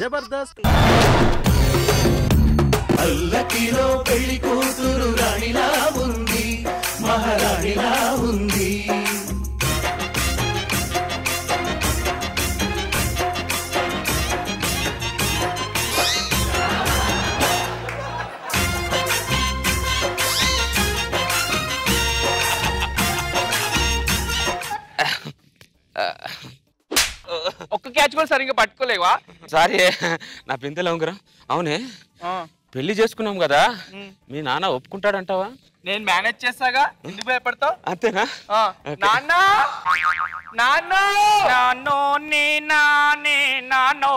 జబర్దస్త్. పల్లకిలో పెళ్లి కూతురు రాణిలా ఉంది, మహారాణిలా ఉంది. ఒక్క క్యాచ్ కూడా సరిగ్గా పట్టుకోలేవా? సారీ, నా బిందెలో ఉంగరం. అవునే, పెళ్లి చేసుకున్నాం కదా, మీ నాన్న ఒప్పుకుంటాడంటావా? నేను మేనేజ్ చేస్తాగా, ఎందుకు భయపడతావు? అంతేనా? నాన్న నాన్న నాన్నో నీ నానే నానో.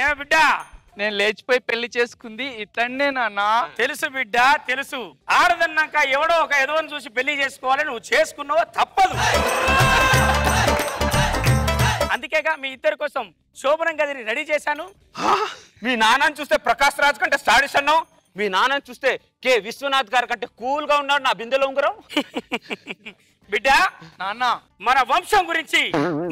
ఏ బిడ్డ, నేను లేచిపోయి పెళ్లి చేసుకుంది ఇట్లనే నాన్న. తెలుసు బిడ్డ, తెలుసు. ఆడదన్నాక ఎవడో ఒక ఎదవని చూసి పెళ్లి చేసుకోవాలి, నువ్వు చేసుకున్నావో తప్పదు. అందుకేగా మీ ఇద్దరి కోసం శోభనం గదిని రెడీ చేశాను. మీ నాన్నని చూస్తే ప్రకాష్ రాజ్ కంటే స్టాడిష్ అన్నావు, మీ నాన్నని చూస్తే కే విశ్వనాథ్ గారి కంటే కూల్ గా ఉన్నాడు నా బిందెలో ఉంగరం. బిడ్డ, నాన్న మన వంశం గురించి,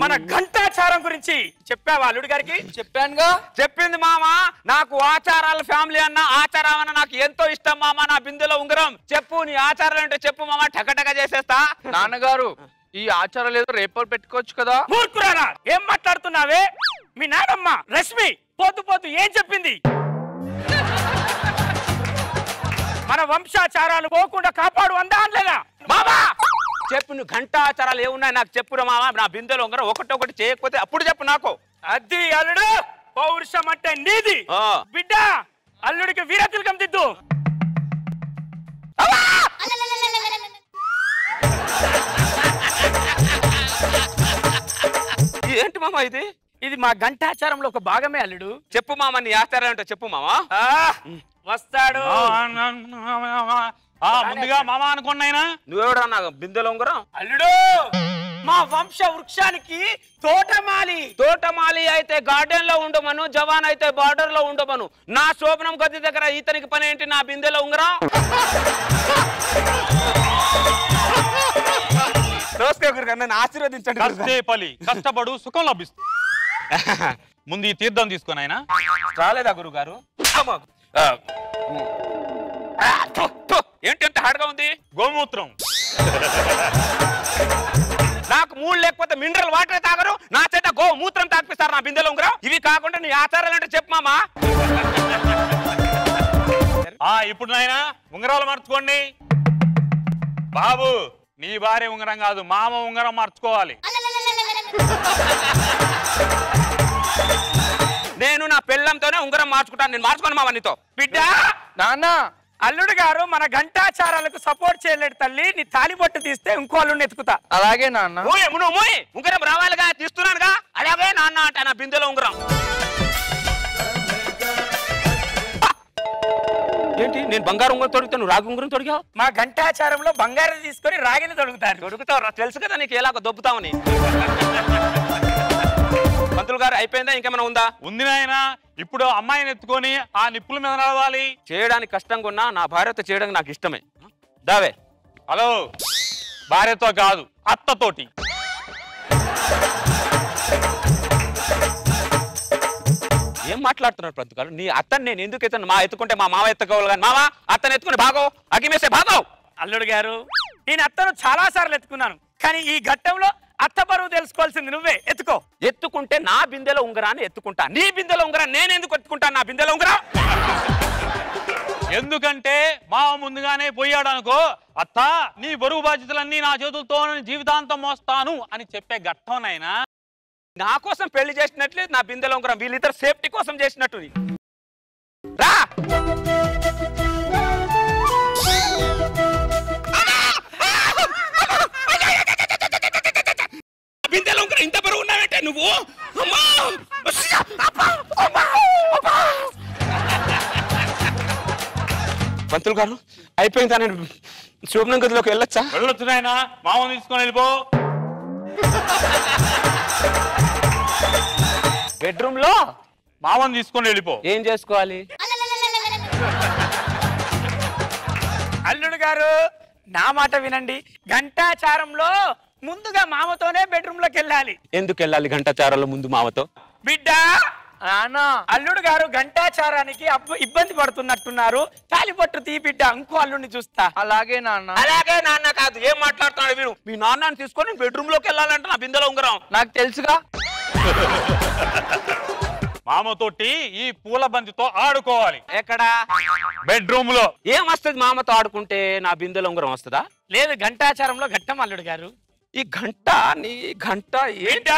మన ఘంటాచారం గురించి చెప్పావా అల్లుడి గారికి? చెప్పానుగా. చెప్పింది మామ. నాకు ఆచారాల ఫ్యామిలీ అన్న, ఆచారం అన్న నాకు ఎంతో ఇష్టం మామ. నా బిందెలో ఉంగరం చెప్పు, నీ ఆచారాలు అంటే చెప్పు మామ, టకటక చేసేస్తా. నాన్నగారు, ఈ ఆచారాలు ఏదో రేపు పెట్టుకోవచ్చు కదా. మూర్ఖురాలా, ఏం మాట్లాడుతున్నావే? మీ నానమ్మ రశ్మి పోతు పోతు ఏం చెప్పింది? మన వంశాచారాలు పోకుండా కాపాడు అందా అనలేదా? మామా చెప్పు, నువ్వు ఘంటాచారాలు ఏమున్నాయి నాకు చెప్పురా మామ. నా బిందెలో ఉంగరం ఒకటి చేయకపోతే అప్పుడు చెప్పు నాకు. అది అల్లుడు, పౌరుషం అంటే నీది. బిడ్డ, అల్లుడికి వీరతిలకం దిద్దు. ఏంటి మామ ఇది? ఇది మా ఘంటాచారంలో ఒక భాగమే అల్లుడు. చెప్పు మామ, నీ ఆచారాలు అంటే చెప్పు మామ. వస్తాడు. ముందుగా మామ అనుకున్నాయినా, నువ్వెవడా నా బిందెలో ఉంగరం? అల్లుడు, మా వంశ వృక్షానికి తోటమాలి. తోటమాలి అయితే గార్డెన్ లో ఉండమను, జవాన్ అయితే బార్డర్ లో ఉండమను. నా శోభనం గది దగ్గర ఇతనికి పని ఏంటి నా బిందెలో ఉంగరం? నన్ను ఆశీర్వదించండి. కష్టపలి కష్టపడు, సుఖం లభిస్తుంది. ముందు ఈ తీర్థం తీసుకుని ఆయన రాలేదా గురువు గారు? ఏంటి అంత హార్డ్గా ఉంది? గోమూత్రం. నాకు మూడు లేకపోతే మినరల్ వాటర్ తాగరు, నా చేత గోమూత్రం తాగిపిస్తారు నా బిందెలో ఉంగరం. ఇవి కాకుండా నీ ఆచారాలు అంటే చెప్పు మామా. ఇప్పుడు నాయన ఉంగరాలు మార్చుకోండి. బాబు, నీ భార్య ఉంగరం కాదు, మామ ఉంగరం మార్చుకోవాలి. నేను నా పెళ్ళంతోనే ఉంగరం మార్చుకుంటాను. నేను మార్చుకోను మామ నీతో. బిడ్డ, నాన్న, అల్లుడు గారు మన ఘంటాచారాలకు సపోర్ట్ చేయలేడు తల్లి. నీ తాలిబొట్టు తీస్తే ఇంకో అల్లుడిని ఎత్తుకుతా. అలాగే నాన్న. ఉంగరం రావాలిగా, తీస్తున్నానుగా. అలాగే నాన్న అంటే నా బిందెలో ఉంగరం. ఏంటి, నేను బంగారు ఉంగరం తొడుగుతాను, రాగి ఉంగరం తొడిగావు? మా ఘంటాచారంలో బంగారం తీసుకొని రాగిని తొడుగుతారు. తొడుగుతావు, తెలుసు కదా నీకు ఎలాగో దొబ్బుతావని. పంతులు గారు అయిపోయిందా, ఇంకేమైనా ఉందా? ఉంది నాయన. ఇప్పుడు అమ్మాయిని ఎత్తుకొని ఆ నిప్పుల మీద నడవాలి. చేయడానికి కష్టంగా ఉన్నా నా భార్యతో చేయడానికి నాకు ఇష్టమే. దావే. హలో, భార్యతో కాదు, అత్తతోటి. ఏం మాట్లాడుతున్నారు పంతులు గారు? నీ అత్తని నేను ఎందుకు ఎత్తాను? మా ఎత్తుకుంటే మా మావ ఎత్తుకోవాలి కానీ మామ అత్తని ఎత్తుకుని భాగో అగిమేసే భాగో. అల్లుడు గారు, నేను అత్తను చాలా సార్లు ఎత్తుకున్నాను, కానీ ఈ ఘట్టంలో అత్త బరువు తెలుసుకోవాల్సింది నువ్వే. ఎత్తుకో. ఎత్తుకుంటే నా బిందెలో ఉంగరాన్ని ఎత్తుకుంటా, నీ బిందెలో ఉంగరాన్ని నేను ఎందుకు ఎత్తుకుంటాను? నా బిందెలో ఉంగరా ఎందుకంటే మావ ముందుగానే పోయాడు అనుకో, అత్త నీ బరువు బాధ్యతలన్నీ నా చేతులతో జీవితాంతం మోస్తాను అని చెప్పే ఘట్టం నాయనా. నా కోసం పెళ్లి చేసినట్లే నా బిందెలో ఉంగరం వీళ్ళిద్దరు సేఫ్టీ కోసం చేసినట్టు. రా బిందెలో ఉంగరం ఇంత బరువు ఉన్నావంటే నువ్వు. పంతులు గారు అయిపోయిందా? నేను శోభనం గదిలోకి వెళ్ళొచ్చా? వెళ్ళొచ్చు నాయనా, మామని తీసుకొని వెళ్ళిపో. బెడ్రూమ్ లో మామని తీసుకొని వెళ్ళిపో. ఏం చేసుకోవాలి? అల్లుడు గారు, నా మాట వినండి. ఘంటాచారంలో ముందుగా మామతోనే బెడ్రూమ్ లోకి వెళ్ళాలి. ఎందుకు వెళ్ళాలి గంటాచారాల ముందు మామతో? బిడ్డ నాన్న అల్లుడు గారు గంటాచారానికి ఇబ్బంది పడుతున్నట్టున్నారు. తాలిపట్టు తీ బిడ్డ, ఇంకో అల్లుడిని చూస్తా. అలాగే నాన్న. అలాగే నాన్న కాదు, ఏం మాట్లాడుతున్నాడు వీడు? మీ నాన్నని తీసుకొని బెడ్రూమ్ లోకి వెళ్ళాలంటే నా బిందెలో ఉంగరం. నాకు తెలుసుగా. మామతోటి ఈ పూల బంతితో ఆడుకోవాలి. ఎక్కడ? బెడ్రూమ్ లో. ఏం వస్తుంది మామతో ఆడుకుంటే? నా బిందెలో ఉంగరం వస్తుందా? లేదు, గంటాచారంలో ఘట్టం అల్లుడు గారు. ఈ గంట నీ గంట బిడ్డ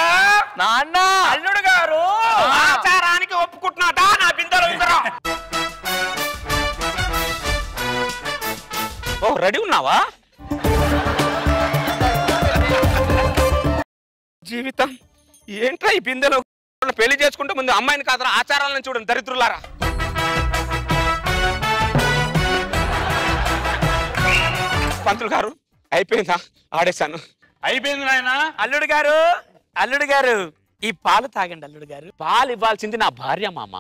నాన్న అల్లుడు గారు ఆచారానికి ఒప్పుకుంటున్నాడా నా బిందెలో ఉంగరం? ఓ రెడీ ఉన్నావా? జీవితం ఏంట్రా ఈ బిందెలో? పెళ్లి చేసుకుంటే ముందు అమ్మాయిని కాదరా ఆచారాలను చూడండి దరిద్రులారా. పంతులు గారు అయిపోయిందా? ఆడేశాను. అయిపోయింది నాయన. అల్లుడు గారు ఈ పాలు తాగండి. అల్లుడు గారు పాలు ఇవ్వాల్సింది నా భార్య మామ,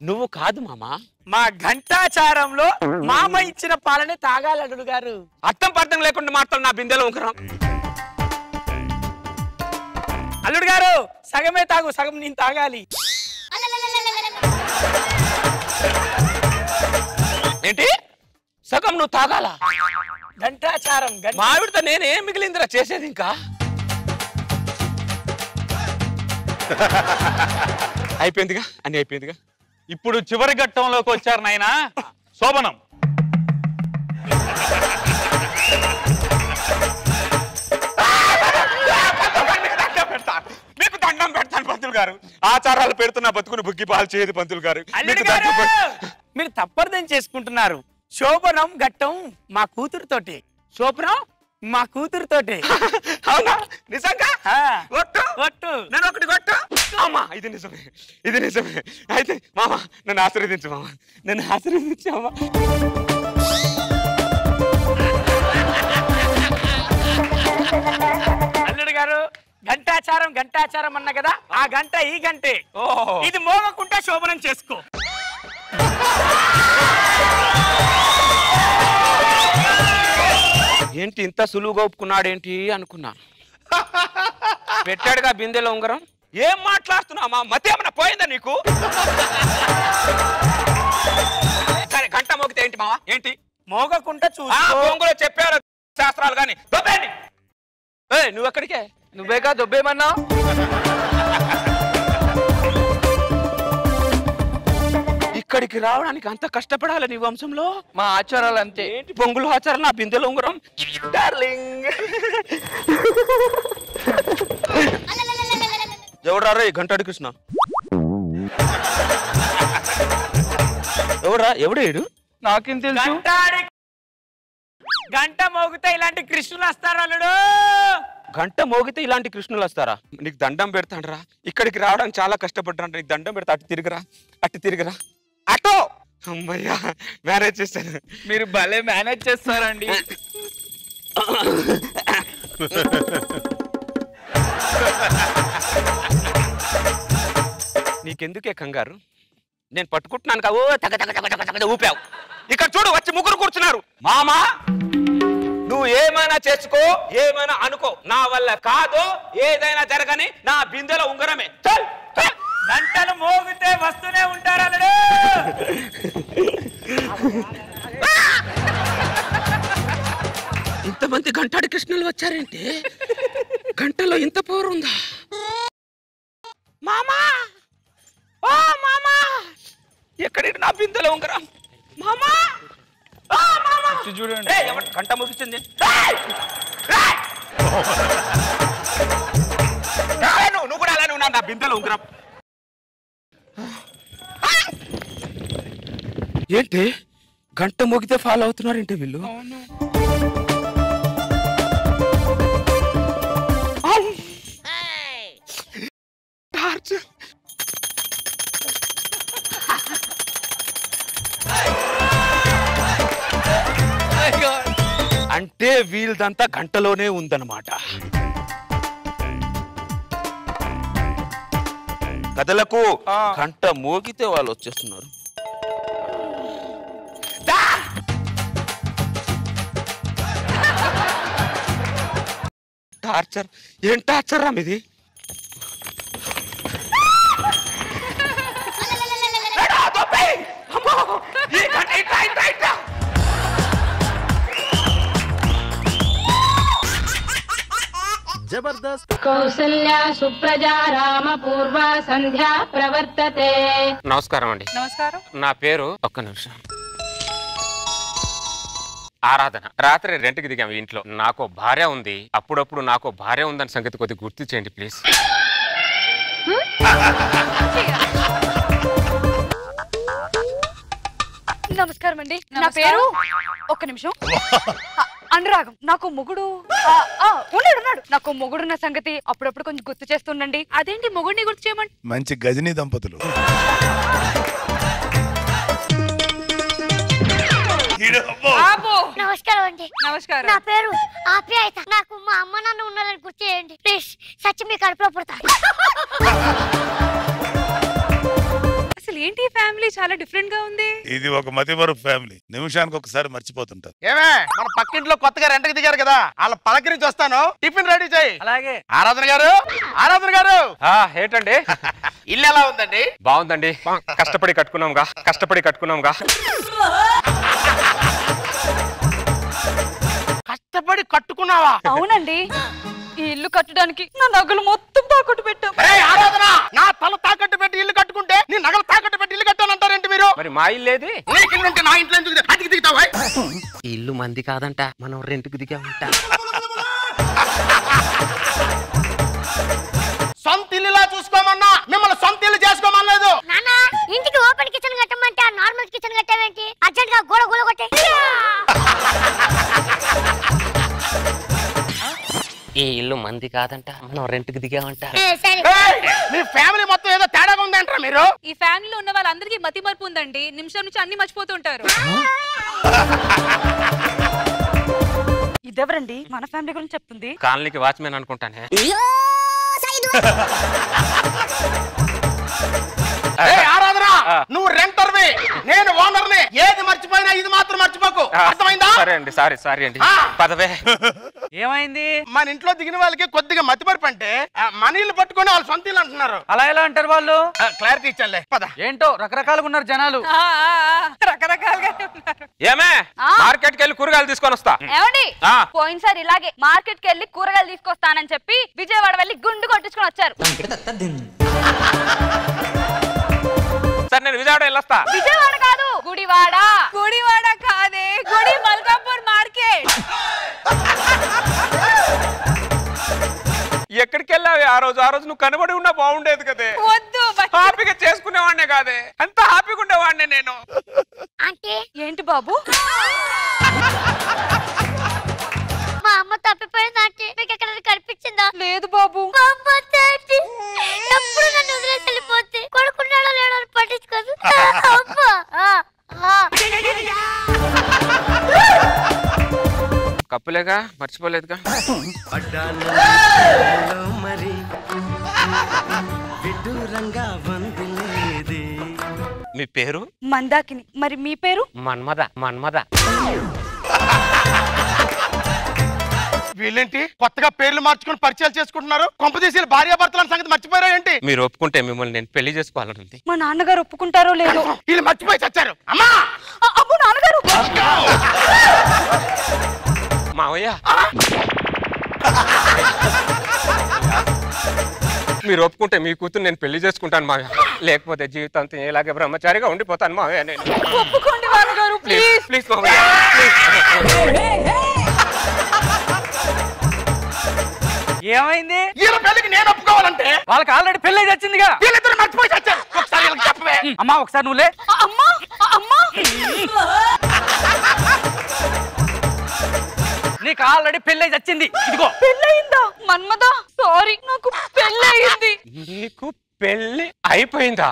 నువ్వు కాదు మామ. మా ఘంటాచారంలో మామ ఇచ్చిన పాలనే తాగాలి అల్లుడు గారు. అర్థం పర్థం లేకుండా మాత్రం నా బిందెలో ఉంగరం. అల్లుడు గారు సగమే తాగు, సగం నేను తాగాలి. ఏంటి సగం నువ్వు తాగాలా? ఘంటాచారం మావిడితో నేనేం మిగిలిందిరా చేసేది ఇంకా? అయిపోయిందిగా, అని అయిపోయిందిగా. ఇప్పుడు చివరి ఘట్టంలోకి వచ్చారు నాయన. శోభనం. మీకు దండం పెడతాను పంతులు గారు. ఆచారాలు పెడుతున్నా బతుకుని బుగ్గి పాలు చేయదు పంతులు గారు. మీరు తప్పర్థం చేసుకుంటున్నారు. శోభనం ఘట్టం మా కూతురుతోటి. శోభనం మా కూతురుతోటి. అవునా? నిజంగా? ఒట్టు. నన్ను ఒకటి కొట్టు. అమ్మా ఇది నిజమే, ఇది నిజమే. అయితే మామ నన్ను ఆశీర్వదించు మామ, నన్ను ఆశీర్వదించు మామ. అల్లుడు గారు గంటాచారం అన్న కదా, ఆ గంట ఈ గంటే. ఇది మోగకుంటే శోభనం చేసుకో. ఏంటి ఇంత సులువుగా ఒప్పుకున్నాడేంటి అనుకున్నా. పెట్టాడుగా బిందెలో ఉంగరం. ఏం మాట్లాడుతున్నావు మా మతి ఏమన్నా పోయిందా నీకు? సరే గంట మోగితే ఏంటి మావా? ఏంటి మోగకుంటే చూసి చెప్పారు శాస్త్రాలు కానీ. నువ్వు ఎక్కడికే? నువ్వేగా దొబ్బేమన్నా. ఇక్కడికి రావడానికి అంత కష్టపడాలి నీ వంశంలో? మా ఆచారాలు అంతే. ఏంటి పొంగులు ఆచారాలు? నా బిందెలో ఉంగరం. డార్లింగ్ ఎవడారా ఈ గంటాడు కృష్ణ? ఎవడేడు? నాకేం తెలుసు? గంట మోగితే ఇలాంటి కృష్ణులు వస్తారు అల్లుడు. గంట మోగితే ఇలాంటి కృష్ణులు వస్తారా? నీకు దండం పెడతాండ్రా. ఇక్కడికి రావడానికి చాలా కష్టపడ్డాను. నీకు దండం పెడతా. అటు తిరిగిరా. అటో అమ్మయ్యా మేనేజ్ చేశాను. మీరు భలే మేనేజ్ చేస్తారండి. నీకెందుకే కంగారు? నేను పట్టుకుంటున్నాను కావు. ఊపావు. ఇక్కడ చూడు వచ్చి ముగ్గురు కూర్చున్నారు. మామా నువ్వు ఏమైనా చేసుకో, ఏమైనా అనుకో, నా వల్ల కాదో ఏదైనా జరగని నా బిందెలో ఉంగరమే. గంటలు మోగితే వస్తూనే ఉంటారు అల్లుడు. ఇంతమంది గంటాడి కృష్ణులు వచ్చారేంటి? గంటలో ఇంత పవర్ ఉందా? మామా ఓ మామా ఎక్కడి నా బిందెలో ఉంగరం? మామా చూడండి గంట ముగిసింది. నువ్వు కూడా అలానే ఉన్నావు. నా బిందెలో ఉంగరం ఏంటి? గంట మోగితే ఫాలో అవుతున్నారేంటి వీళ్ళు? అంటే వీళ్ళదంతా గంటలోనే ఉందన్నమాట. కథలకు గంట మోగితే వాళ్ళు వచ్చేస్తున్నారు. టార్చర్ ఏం టార్చర్ రా మీది? జబర్దస్త్. కౌసల్యా సుప్రజా రామ పూర్వ సంధ్యా ప్రవర్తతే. నమస్కారం అండి. నమస్కారం. నా పేరు ఒక్క నిమిషం ఆరాధన. రాత్రి రెంట్కి దిగాము ఇంట్లో. నాకు భార్య ఉంది. అప్పుడప్పుడు నాకు భార్య ఉందని సంగతి కొద్దిగా గుర్తు చేయండి ప్లీజ్. నమస్కారం అండి. నా పేరు ఒక్క నిమిషం అనురాగం. నాకు మొగుడు ఉన్నాడు. నాకు మొగుడున్న సంగతి అప్పుడప్పుడు కొంచెం గుర్తు చేస్తుండండి. అదేంటి మొగుడిని గుర్తు చేయమండి? మంచి గజనీ దంపతులు. నమస్కారం అండి. నమస్కారం. నా పేరు ఆప్యాయత. నాకు మా అమ్మ నాన్న ఉన్నారని గుర్తు చేయండి ప్లీజ్. సచ్చి మీ కడుపులో పుడతా. అసలు ఏంటి ఫ్యామిలీ చాలా డిఫరెంట్ గా ఉంది. ఇది ఒక మతిమరుపు ఫ్యామిలీ. నిమిషానికి ఒకసారి మర్చిపోతుంటారు. ఏమే మన పక్కింట్లో కొత్తగా రెంట్కి దిగారు కదా, వాళ్ళ పలకరించి వస్తాను. టిఫిన్ రెడీ చేయి. అలాగే. ఆరాధన గారు, ఆరాధన గారు, ఏంటండి? ఇల్లు ఎలా ఉందండి? బాగుందండి. కష్టపడి కట్టుకున్నాంగా. కష్టపడి కట్టుకున్నావా? అవునండి. ఈ ఇల్లు కట్టడానికి నా నగలు మొత్తం తాకట్టు పెట్టాం. ఆరాధన, నా తల తాకట్టు పెట్టి ఇల్లు కట్టుకుంటే నీ నగలు తాకట్టు పెట్టి ఇల్లు కట్టానంటారేంటి మీరు? మరి మా ఇల్లేది? నీకు ఇల్లు ఉంటే నా ఇంట్లో ఎందుకు అతికి దిగుతావా? ఇల్లు మంది కాదంట, మనం రెంట్కి దిగామంట. సొంత ఇల్లులా చూసుకోమన్నా, మిమ్మల్ని సొంత ఇల్లు చేసుకోమనలేదు. నాన్న ఇంటికి ఓపెన్ కిచెన్ కట్టమంటే నార్మల్ కిచెన్ కట్టావేంటి? అర్జెంట్ గా గోడ గోల కొట్టే. ఈ ఇల్లు మంది కాదంట, మనం రెంట్కి దిగామంట. మీ ఫ్యామిలీ మొత్తం ఏదో తేడాగా ఉందంటారా మీరు? ఈ ఫ్యామిలీలో ఉన్న వాళ్ళందరికీ మతి మరుపు ఉందండి. నిమిషం నుంచి అన్ని మర్చిపోతుంటారు. ఇదెవరండి మన ఫ్యామిలీ గురించి చెప్తుంది? కాలనీకి వాచ్మెన్ అనుకుంటానే. ఆరాధన, నువ్వు రెంటర్వి, నేను ఓనర్ని. ఏది మర్చిపోయినా ఇది మాత్రం మర్చిపోకు. అర్థమైందా? సరే అండి. సారీ అండి. పదవే. ఏమైంది? మన ఇంట్లో దిగిన వాళ్ళకి కొద్దిగా మతిమరుపు అంటే మన ఇల్లు పట్టుకొని వాళ్ళు సొంత ఇల్లు అంటున్నారు. అలా ఎలా అంటారు వాళ్ళు? క్లారిటీ ఇచ్చాలే. పద. ఏంటో రకరకాలుగా ఉన్నారు జనాలు. రకరకాలుగా ఉన్నారు. ఏమే మార్కెట్కి వెళ్ళి కూరగాయలు తీసుకొని వస్తా. ఏమండి, పోయినసారి ఇలాగే మార్కెట్ కి వెళ్ళి కూరగాయలు తీసుకొస్తానని చెప్పి విజయవాడ వెళ్ళి గుండు కొట్టించుకొని వచ్చారు. సరే నేను విజయవాడ వెళ్ళొస్తా. విజయవాడ కాదు, గుడివాడ. గుడివాడ కాదే, గుడి మల్కాపూర్ మార్కెట్. ఎక్కడికి వెళ్ళావు ఆ రోజు? నువ్వు కనబడి ఉన్నా బాగుండేది కదే. వద్దు, హ్యాపీగా చేసుకునేవాడినే కాదే, అంత హ్యాపీగా ఉండేవాడినే నేను. అంటే ఏంటి బాబు? మా అమ్మ తప్పిపోయిందంటే మీకు ఎక్కడ కనిపించిందా? లేదు బాబు. ఎప్పుడు నన్ను వదిలేసి వెళ్ళిపోతే కొడుకున్నాడో లేడో అని పట్టించుకోదు. కప్పులేగా, మర్చిపోలేదుగా. మీ పేరు? మందాకిని. మరి మీ పేరు? మన్మద. వీళ్ళేంటి కొత్తగా పేర్లు మార్చుకుని పరిచయాలు చేసుకుంటున్నారు? కొంపదీసి భార్యాభర్తల సంగతి మర్చిపోయారా ఏంటి? మీరు ఒప్పుకుంటే మిమ్మల్ని నేను పెళ్లి చేసుకోవాలనుంది. మా నాన్నగారు ఒప్పుకుంటారో లేదో. వీళ్ళు మర్చిపోయి చచ్చారు. అమ్మా, అబ్బో నాన్నగారు. మావయ్య, మీరు ఒప్పుకుంటే మీ కూతురు నేను పెళ్లి చేసుకుంటాను మావయ్య. లేకపోతే జీవితాంతం ఇలాగే బ్రహ్మచారిగా ఉండిపోతాను మావయ్య. నేను ఒప్పుకోండి నాన్నగారు ప్లీజ్. ప్లీజ్ మావయ్య. ఏమైంది? వీళ్ళ పెళ్లికి నేను ఒప్పుకోవాలంటే వాళ్ళకి ఆల్రెడీ పెళ్ళి వచ్చిందిగా. వీళ్ళిద్దరు మర్చిపోయి చచ్చారు. ఒకసారి వీళ్ళకి చెప్పవే. అమ్మా ఒకసారి నువ్వులే. అమ్మా అమ్మా, నీకు ఆల్రెడీ పెళ్ళి వచ్చింది. ఇదిగో పెళ్ళయిందా? మన్మదా సారీ, నాకు పెళ్ళయింది. నీకు పెళ్లి అయిపోయిందా?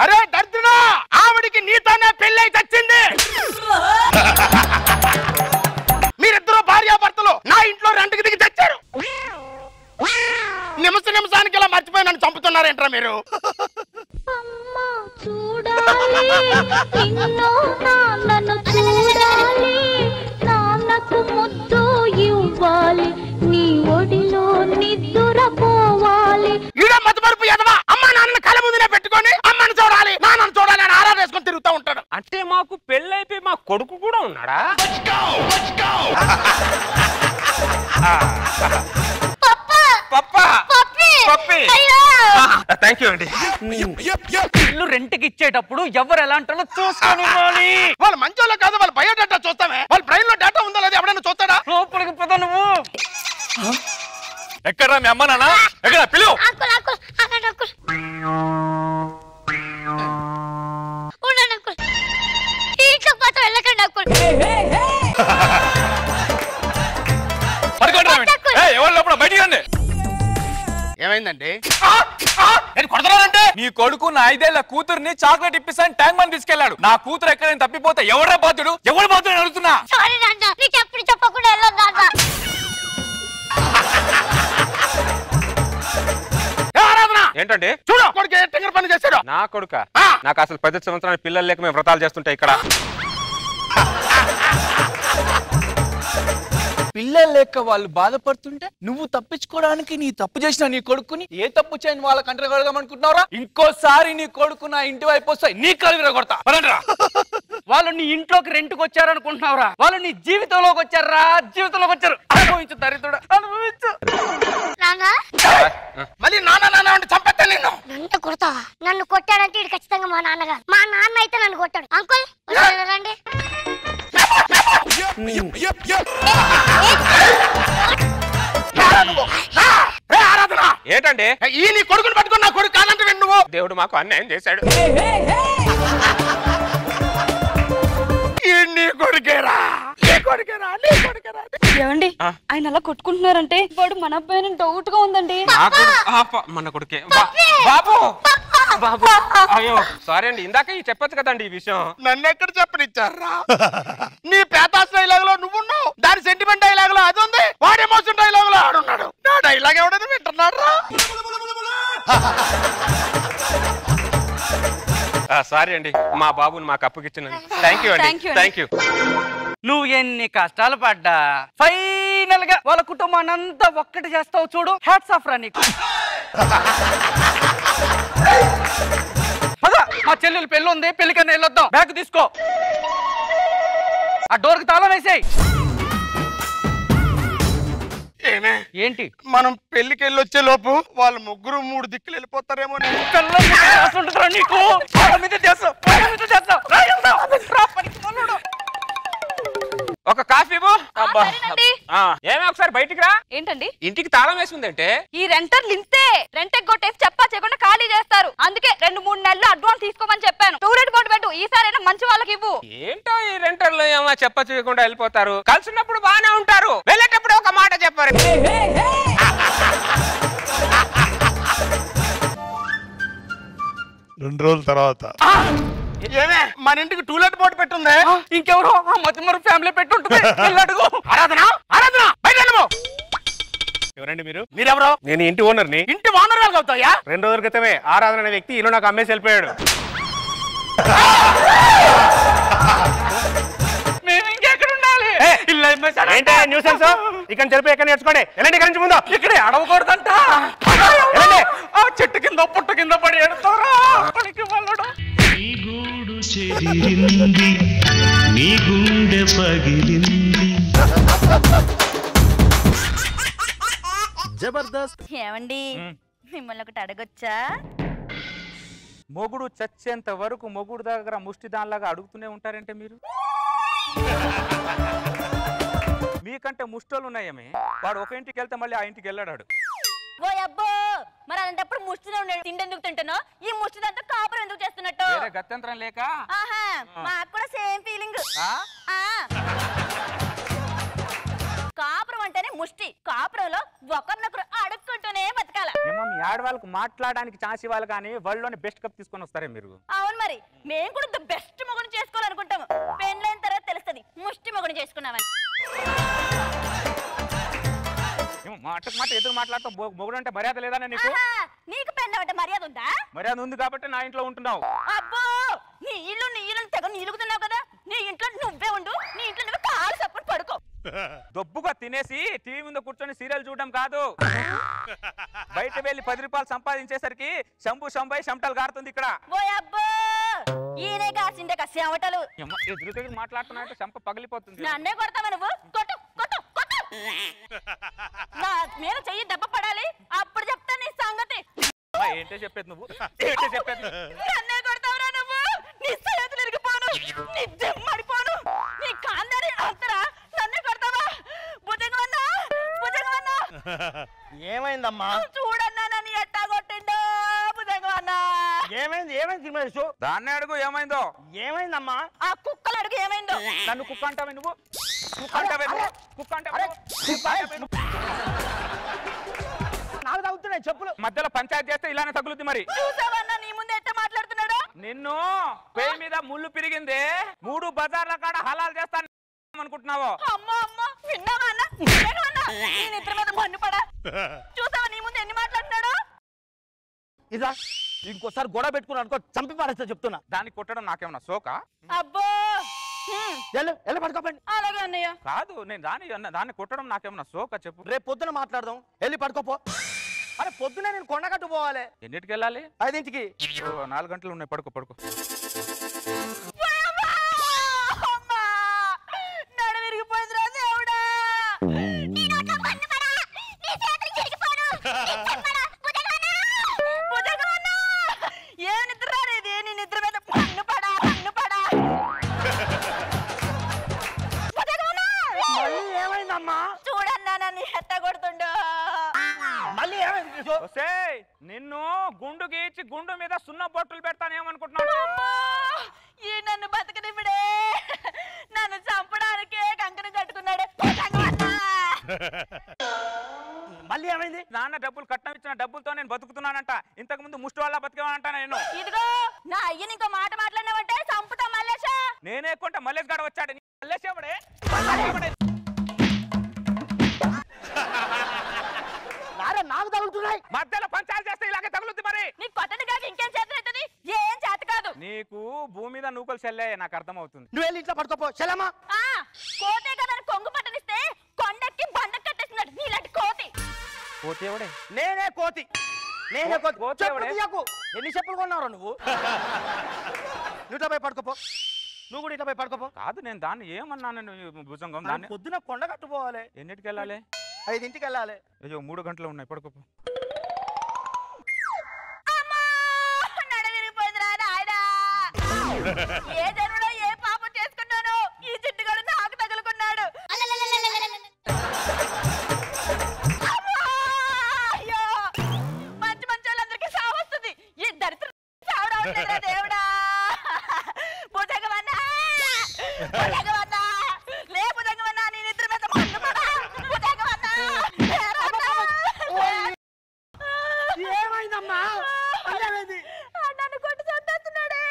అరే దర్దుడా, ఆవిడికి నీతోనే పెళ్ళై చచ్చింది. మీరిద్దరు భార్యాభర్తలు నా ఇంట్లో రెంట్కి దిగి చచ్చారు. నిమిషానికి ఇలా మర్చిపోయి నన్ను చంపుతున్నారేంట్రా మీరు? చూడాలి నిన్ను నాన్నను చూడాలి నాన్నకు ముద్దు ఇవ్వాలి నీ ఒడిలో నిద్దురపోవాలి. మతమరుపు ఎదవా అమ్మ నాన్న కళ్ళ ముందునే పెట్టుకొని అమ్మని చూడాలి నాన్నను చూడాలి అని ఆరా వేసుకొని తిరుగుతూ ఉంటాడు. అంటే మాకు పెళ్ళైపోయి మా కొడుకు కూడా ఉన్నాడా? థ్యాంక్ యూ అండి. ఇల్లు రెంట్కి ఇచ్చేటప్పుడు ఎవరు ఎలాంటి చూసుకొని వాళ్ళు మంచోళ్ళ కాదు, వాళ్ళు బయోడేటా చూస్తామే. వాళ్ళ బ్రెయిన్ లో డేటా ఉందో లేదా ఎవడైనా చూస్తాడా? లోపలికి పద నువ్వు. ఎక్కడా మీ అమ్మ నాన్న? ఎక్కడ పిలువు. ఏమైందండి? నీ కొడుకు నా 5 ఏళ్ల కూతుర్ని చాక్లెట్ ఇప్పిస్తాను ట్యాంక్ బండ్ తీసుకెళ్లాడు. నా కూతురు ఎక్కడైనా తప్పిపోతే ఎవడే బాధ్యుడు? ఎవడు బాధ్యుడు అడుగుతున్నా. చెప్పకుండా ఏంటండి? చూడు కొడుకు టింగర్ పని చేశాడు. నా కొడుక? నాకు అసలు 10 సంవత్సరాల పిల్లలు లేక మేము వ్రతాలు చేస్తుంటాయి ఇక్కడ. పిల్లలు లేక వాళ్ళు బాధపడుతుంటే నువ్వు తప్పించుకోవడానికి నీ తప్పు చేసిన నీ కొడుకుని ఏ తప్పు చేయని వాళ్ళ కంట్రీ కడగమనుకుంటున్నారా? ఇంకోసారి నీ కొడుకు నా ఇంటి వైపు వస్తాయి నీ కళ్ళు కొడతా. వాళ్ళు నీ ఇంట్లోకి రెంట్కి వచ్చారనుకుంటున్నావురా? వాళ్ళు నీ జీవితంలోకి వచ్చారా? జీవితంలోకి వచ్చారు. అనుభవించు దరిద్రుడు, అనుభవించు. మళ్ళీ నాన్న నాన్న అంటే చంపేస్తా నిన్ను. నన్ను కొడతావా? నన్ను కొట్టాడంటే ఇది ఖచ్చితంగా మా నాన్నగారు. మా నాన్న అయితే నన్ను కొట్టాడు. అంకుల్ రండి. ఏంటండి? ఈ నీ కొడుకుని పట్టుకుని నా కొడుకు కాదంటే నువ్వు. దేవుడు మాకు అన్యాయం చేశాడు. ఏమండి ఆయన అలా కొట్టుకుంటున్నారంటే వాడు మన అబ్బాయి డౌట్ గా ఉందండి. మన కొడుకే. బాబు బాబు అయ్యో సారీ అండి, ఇందాక చెప్పొచ్చు కదండి ఈ విషయం. నన్ను ఎక్కడ చెప్పనిచ్చారా? నీ పేతాస్ డైలాగ్ లో నువ్వున్నావు, దాని సెంటిమెంట్ డైలాగ్ లో అది ఉంది, వాడి ఎమోషన్ డైలాగ్ లో ఆడున్నాడు. నా డైలాగ్ ఎవడని వింటున్నాడు రా? సారీ అండి, మా బాబుని మాకు అప్పుకిచ్చినందుకు థ్యాంక్ యూ అండి. Thank you. నువ్వు ఎన్ని కష్టాలు పడ్డా ఫైనల్ గా వాళ్ళ కుటుంబాన్ని అంతా ఒక్కటి చేస్తావు చూడు. హ్యాట్స్ ఆఫ్ రా నీకు. మా చెల్లెలు పెళ్ళి ఉంది, పెళ్లికన్నా వెళ్ళొద్దాం. బ్యాగ్ తీసుకో, ఆ డోర్ కి తాళం వేసేయ్. ఏంటి మనం పెళ్లికి వెళ్ళి వచ్చే లోపు వాళ్ళు ముగ్గురు 3 దిక్కులు వెళ్ళిపోతారేమో. నీకు ఒక కాఫీ ఏమే ఒకసారి బయటికి రా. ఏంటండి? ఇంటికి తాళం వేసుకుందంటే ఈ రెంటర్లు ఇంతే, రెంట్ కొట్టేసి చెప్పా చేయకుండా ఖాళీ చేస్తారు. అందుకే 2-3 నెలలు అడ్వాన్స్ తీసుకోమని చెప్పాను. టూలెట్ బోర్డు పెట్టు, ఈసారైనా మంచి వాళ్ళకి ఇవ్వు. ఏంటో ఈ రెంటర్లు ఏమో చెప్ప చేయకుండా వెళ్ళిపోతారు. కలిసినప్పుడు బాగానే ఉంటారు, వెళ్ళేటప్పుడు ఒక మాట చెప్పారు. 2 రోజుల తర్వాత ఏమే మన ఇంటికి టూలెట్ బోర్డు పెట్టుందే. ఇంకెవరో మధ్యమరు ఫ్యామిలీ పెట్టుంటుంది. వెళ్ళడుగు. ఆరాధన ఆరాధన బయట వెళ్ళము. ఎవరండి మీరు? మీరెవరో? నేను ఇంటి ఓనర్ని. ఇంటి ఓనర్ వాళ్ళకి అవుతాయా? 2 రోజుల క్రితమే ఆరాధన అనే వ్యక్తి ఇల్లు నాకు అమ్మేసి వెళ్ళిపోయాడు. మేము ఇంకెక్కడ ఉండాలి? ఏంటో న్యూసెన్స్? ఇక్కడ చెప్పి ఎక్కడ నేర్చుకోండి. ఎలాంటి ఇక్కడి నుంచి ముందు ఇక్కడే అడవకూడదంట. చెట్టు కింద పుట్ట కింద పడి ఎడతారా పనికి వాళ్ళడు. నీ గూడు చెదిరింది, నీ గుండె పగిలింది. జబర్దస్త్. ఏమండి మిమ్మల్ని ఒకటి అడగొచ్చా? మొగుడు చచ్చేంత వరకు మొగుడు దగ్గర ముష్టి దానిలాగా అడుగుతూనే ఉంటారంటే మీరు. మీకంటే ముష్టోళ్ళు ఉన్నాయేమే. వాడు ఒక ఇంటికి వెళ్తే మళ్ళీ ఆ ఇంటికి వెళ్ళాడు. ఓ అబ్బో, మరి అలాంటప్పుడు ముష్టిలో తిండెందుకు తింటానో, ఈ ముష్టిదంతా కాపురం ఎందుకు చేస్తున్నట్టు? గత్యంతరం లేక. ఆహా, మాకు కూడా సేమ్ ఫీలింగ్. కాపురం అంటేనే ముష్టి. కాపురంలో ఒకరినొకరు అడుక్కుంటూనే బతకాల. మీ ఆడవాళ్ళకు మాట్లాడడానికి ఛాన్స్ ఇవ్వాలి కానీ వాళ్ళలోని బెస్ట్ కప్ తీసుకొని వస్తారే మీరు. అవును, మరి మేము కూడా ద బెస్ట్ మొగుడు చేసుకోవాలనుకుంటాము. పెళ్ళైన తర్వాత తెలుస్తుంది ముష్టి మొగుడు చేసుకున్నామని. మాటకు మాట ఎదురు మాట్లాడతాం. మొగుడు అంటే మర్యాద లేదా నీకు? నీకు పెళ్ళ అంటే మర్యాద ఉందా? మర్యాద ఉంది కాబట్టి నా ఇంట్లో ఉంటున్నావు. అబ్బో, నీళ్ళు తెగ నీలుగుతున్నావు కదా, నీ ఇంట్లో నువ్వే ఉండు, నీ ఇంట్లో నువ్వు కాలు సప్పుడు పడుకో. దొబ్బుగా తినేసి టీవీ ముందు కూర్చొని సీరియల్ చూడడం కాదు, బయట వెళ్ళి 10 రూపాయలు సంపాదించేసరికి శంభై చెమటలు గారుతుంది ఇక్కడ. ఓ అబ్బో, ఈయనే కాసిండే చెమటలు. ఎదురు మాట్లాడుతున్నా చెంప పగిలిపోతుంది. నన్నే కొడతావా నువ్వు? కొట్టు కొట్టు కొట్టు. నా మీద చెయ్యి దెబ్బ పడాలి, అప్పుడు చెప్తా నీ సంగతి. ఏంటో చెప్పేది నువ్వు, ఏంటో చెప్పేది. నన్నే కొడతావురా నువ్వు? నీ చేతులు ఇరిగిపోను, నీ జమ్మడిపోను, నీ కాందారి అంతరా నన్నే కొడతావా? భుజంగమన్నా, భుజంగమన్నా. ఏమైందమ్మా? చూడన్నా నన్ను ఎట్టా కొట్టిండో భుజంగమన్నా. ఏమైంది? దాన్ని అడుగు ఏమైందో. ఏమైందమ్మా? ఆ కుక్కలు అడుగు ఏమైందో. నన్ను కుక్క అంటావే నువ్వు? కుక్క అంటావే నువ్వు? కుక్క అంటావే నువ్వు? నాకు తగ్గుతున్నాయి చెప్పులు. మధ్యలో పంచాయతీ చేస్తే ఇలానే తగులుద్ది మరి. చూసావన్నా నీ ముందు ఎట్ట మాట్లాడుతున్నాడు? నిన్ను పేరు మీద ముళ్ళు పిరిగింది, 3 బజార్ల కాడ హలాల్ చేస్తాను అనుకుంటున్నావో? అమ్మా అమ్మా, విన్నావా అన్న? నీ నిద్ర మీద మన్ను పడా. చూసావా నీ ముందు ఎన్ని మాట్లాడుతున్నాడు? ఇదా ఇంకోసారి గొడవ పెట్టుకుని అనుకో, చంపి పారేస్తా చెప్తున్నా. దాన్ని కొట్టడం నాకేమన్నా సోకా? అబ్బో, పడుకోపండి. అలాగే అన్నయ్య. కాదు, నేను దాన్ని కొట్టడం నాకేమన్నా సోకా చెప్పు. రేపు పొద్దున మాట్లాడదాం, వెళ్ళి పడుకోపో. అరే పొద్దునే నేను కొండగట్టు పోవాలి. ఎన్నిటికి వెళ్ళాలి? 5ంటికి. 4 గంటలు ఉన్నాయి, పడుకో పడుకో. నడు విరిగిపోయిందిరా దేవుడా. ఏం నిద్ర రాలేదు, నీ నిద్ర మీద పన్ను పడా, పన్ను పడా. ఏమైందమ్మా? చూడన్నా నన్ను ఎట్ట కొడుతుండో. మళ్ళీ ఏమైంది? నిన్ను గుండు గీచి గుండు మీద సున్న బొట్టులు పెడతానేమనుకుంటున్నాను. ఈ నన్ను బతకనిప్పుడే, నన్ను చంపడానికే కంకణం కట్టుకున్నాడే. మళ్ళీ ఏమైంది? నాన్న డబ్బులు కట్నం ఇచ్చిన డబ్బులతో నేను బతుకుతున్నానంట. ఇంతకు ముందు ముష్టి వాళ్ళ బతికేవానంట నేను. ఇదిగో నా అయ్యని ఇంకో మాట మాట్లాడినావంటే చంపుతా మల్లేష. నేనే కొంట మల్లేష్ గారు వచ్చాడు. మల్లేష్ ఎవడే? నాకు తగులుతున్నాయి. మధ్యలో పంచాయతీ చేస్తే ఇలాగే తగులుద్ది మరి. నీ కొట్టని కాక ఇంకేం చేత అవుతుంది? ఏం చేత కాదు. నీకు భూమి మీద నూకలు చెల్లే నాకు అర్థమవుతుంది. నువ్వు వెళ్ళి ఇంట్లో పడుకోపో. చెల్లమ్మా, కోతే కదా కొంగు పట్టనిస్తే కొండెక్కి బండ కట్టేస్తున్నాడు నీలాంటి కోతి. కోతి ఎవడే? నేనే కోతి. నేనే కోతి. కోతి ఎవడే? ఎన్ని చెప్పులు కొన్నావు నువ్వు? నువ్వు ఇట్లా పోయి పడుకోపో. నువ్వు కూడా ఇట్లా పోయి పడుకోపో. కాదు, నేను దాన్ని ఏమన్నాను భుజంగం? దాన్ని పొద్దున కొండ కట్టుకోవాలి. ఎన్నిటికి వెళ్ళాలి? 5ంటికి వెళ్ళాలి. అయ్యో 3 గంటలు ఉన్నాయి, పడుకోపో. ఏ జన్మలో ఏ పాపం చేసుకున్నాను, ఈ జిడ్డుగాడు నాకు తగులుకున్నాడు. అయ్యో, మంచి మంచి వాళ్ళందరికీ సావు వస్తుంది, ఈ దరిద్ర చావడా దేవుడా. భుజంగమన్నా, భుజంగమన్నా, లే భుజంగమన్నా, నీ నిద్ర మీద మన్ను పడా. భుజంగమన్నా, ఏమైందమ్మా? నన్ను కొట్టు చంపేస్తున్నాడే.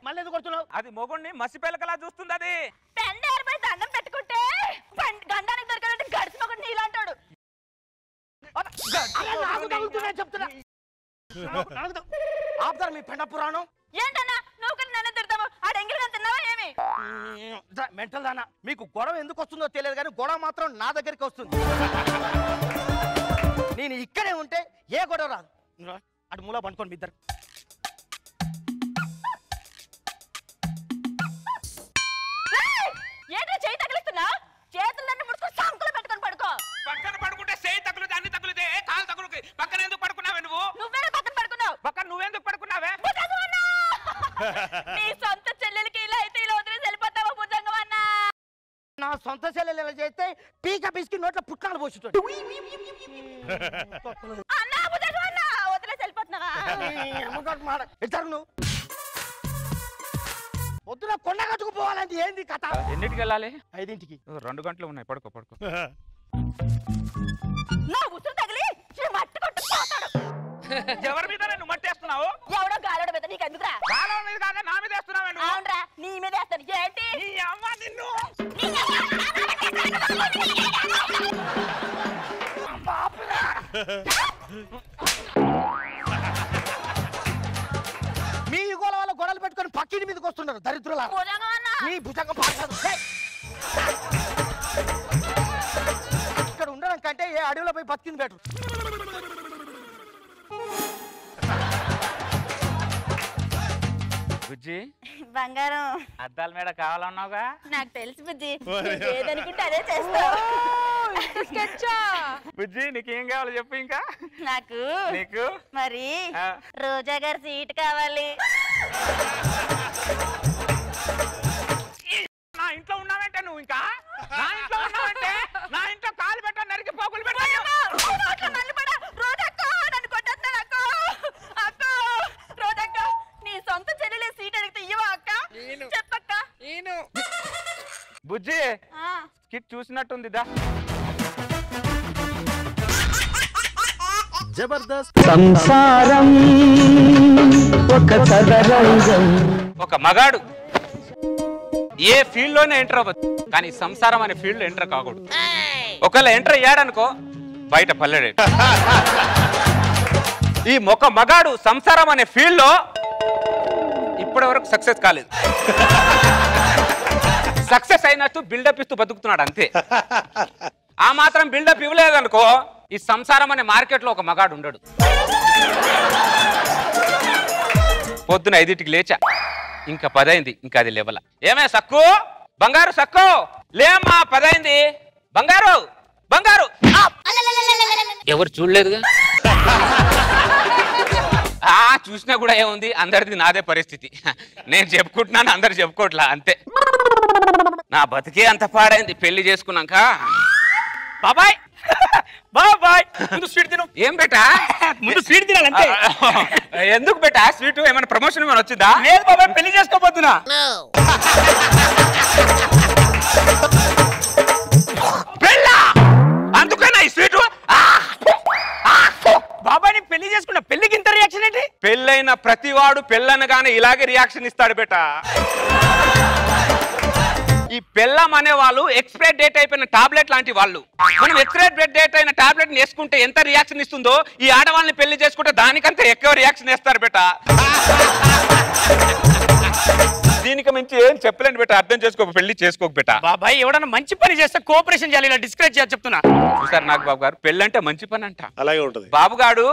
మళ్ళీ ఎందుకు కొడుతున్నావు? అది మొగుడిని మసిపెలకలా చూస్తుంది. అది పెండేరుపై దండం పెట్టుకుంటే గండానికి దొరకాలంటే గడిచి మొగుడు నీలాంటాడు. చెప్తున్నా. ఆపుతారు మీ పెండ పురాణం. ఏంటన్నా నువ్వు కూడా నన్ను తిడతావు? ఆ డెంగిల్గా తిన్నావా ఏమి? మెంటల్ దానా, మీకు గొడవ ఎందుకు వస్తుందో తెలియదు కానీ గొడవ మాత్రం నా దగ్గరికి వస్తుంది. నేను ఇక్కడే ఉంటే ఏ గొడవ రాదు. అటు మూల పండుకోండి మీ ఇద్దరు. ఏంటో చేయి తగిలిస్తున్నా? చేతులన్నీ ముడుచుకొని సంకులు పెట్టుకొని పడుకో. పక్కన పడుకుంటే చేయి తగులుతే అన్ని తగులుతే కాలు తగులుకి. పక్కన ఎందుకు పడుకున్నావే నువ్వు? నువ్వేనా పక్కన పడుకున్నావు? పక్కన నువ్వెందుకు పడుకున్నావే? నీ సొంత చెల్లెలకి ఇలా అయితే ఇలా వదిలేసి వెళ్ళిపోతావా భుజంగమన్నా? నా సొంత చెల్లెలు ఎలా చేస్తే పీక పిసికి నోట్ల పుట్నాలు పోసుంటాడు. అన్నా భుజంగమన్నా, వదిలేసి వెళ్ళిపోతున్నావా? ఇద్దరు నువ్వు పొద్దున కొండ కట్టుకుపోవాలంటే ఏంది కథ? ఎన్నిటికి వెళ్ళాలి? 5ంటికి. 2 గంటలు ఉన్నాయి, పడుకో పడుకో. నా ఉసురు తగిలి మట్టి కొట్టు పోతాడు. ఎవరి మీద నువ్వు మట్టేస్తున్నావు? ఎవడో గాలోడ మీద నీకు ఎందుకురా? గాలోడ మీద కాదా, నా మీద వేస్తున్నావే నువ్వు? అవునరా, నీ మీద వేస్తాను. ఏంటి నీ అమ్మ నిన్ను? మీ గోల వల్ల గొడవలు పెట్టుకొని పక్కింటి మీదకి వస్తున్నారు దరిద్రుల నీ భుజంగం పాడదు ఇక్కడ ఉండడం కంటే ఏ అడవిలో పోయి బతికింది బెటర్ బుజ్జి బంగారం అద్దాల మేడ కావాలన్నావుగా నాకు తెలుసు బుజ్జి ఏదనుకుంటే అదే చేస్తావు బుజ్జి నీకేం కావాలో చెప్పు ఇంకా నాకు నీకు మరి రోజా గారి సీట్ కావాలి నా ఇంట్లో ఉన్నావంటే నువ్వు ఇంకా నా ఇంట్లో ఉన్నావంటే నా ఇంట్లో కాలు పెట్ట నరికి పోగులు పెట్ట నీ సొంత చెల్లెలే సీట్ అడిగితే ఇవ్వవా అక్క చెప్పక్క బుజ్జి స్కిట్ చూసినట్టుంది దా జబర్దస్త్ సంసారం ఒక సదరంగం ఒక మగాడు ఏ ఫీల్డ్ లోనే ఎంటర్ అవ్వచ్చు కానీ సంసారం అనే ఫీల్డ్ లో ఎంటర్ కాకూడదు ఒకవేళ ఎంటర్ అయ్యాడనుకో బయట పల్లెడే ఈ ఒక మగాడు సంసారం అనే ఫీల్డ్ లో ఇప్పటి వరకు సక్సెస్ కాలేదు సక్సెస్ అయినట్టు బిల్డప్ ఇస్తూ బతుకుతున్నాడు అంతే ఆ మాత్రం బిల్డప్ ఇవ్వలేదనుకో ఈ సంసారం అనే మార్కెట్ లో ఒక మగాడు ఉండడు పొద్దున 5ంటికి లేచా ఇంకా 10 అయింది ఇంకా అది లేవల ఏమే సక్కు బంగారు సక్కు లేమ్మా 10 అయింది బంగారు బంగారు ఎవరు చూడలేదుగా చూసినా కూడా ఏముంది అందరిది నాదే పరిస్థితి నేను చెప్పుకుంటున్నాను అందరు చెప్పుకోవట్లా అంతే నా బతికే అంత పాడైంది పెళ్లి చేసుకున్నాక బాబాయ్ బాబాయ్ ముందు స్వీట్ తిను ఏం బేటా ముందు స్వీట్ తినాలంటే ఎందుకు బేటా స్వీట్ ఏమైనా ప్రమోషన్ ఏమైనా వచ్చిందా లేదు బాబాయ్ పెళ్లి చేసుకోబోతున్నా పెళ్ళా అందుకన్నా ఈ స్వీట్ బాబాయ్ నీ పెళ్లి చేసుకున్నా పెళ్లికి ఇంత రియాక్షన్ ఏంటి పెళ్ళైన ప్రతివాడు పెళ్ళనగానే ఇలాగే రియాక్షన్ ఇస్తాడు బేటా ఈ పెళ్ళం అనే వాళ్ళు ఎక్స్పైర్ డేట్ అయిపోయిన టాబ్లెట్ లాంటి వాళ్ళు మనం ఎక్స్పైర్ డేట్ అయిన టాబ్లెట్ వేసుకుంటే ఎంత రియాక్షన్ ఇస్తుందో ఈ ఆడవాళ్ళని పెళ్లి చేసుకుంటే దానికంటే ఎక్కువ రియాక్షన్ ఇస్తారు బేటా దీనికి మించి ఏం చెప్పలేను బేటా అర్థం చేసుకో పెళ్లి చేసుకోక బేటా బాబాయ్ ఎవడన్నా మంచి పని చేస్తే కోఆపరేషన్ చేయాలి ఇలా డిస్కరేజ్ చేయాలి చెప్తున్నా చూసారు నాకు బాబు గారు పెళ్ళి అంటే మంచి పని అంట అలాగే ఉంటది బాబుగాడు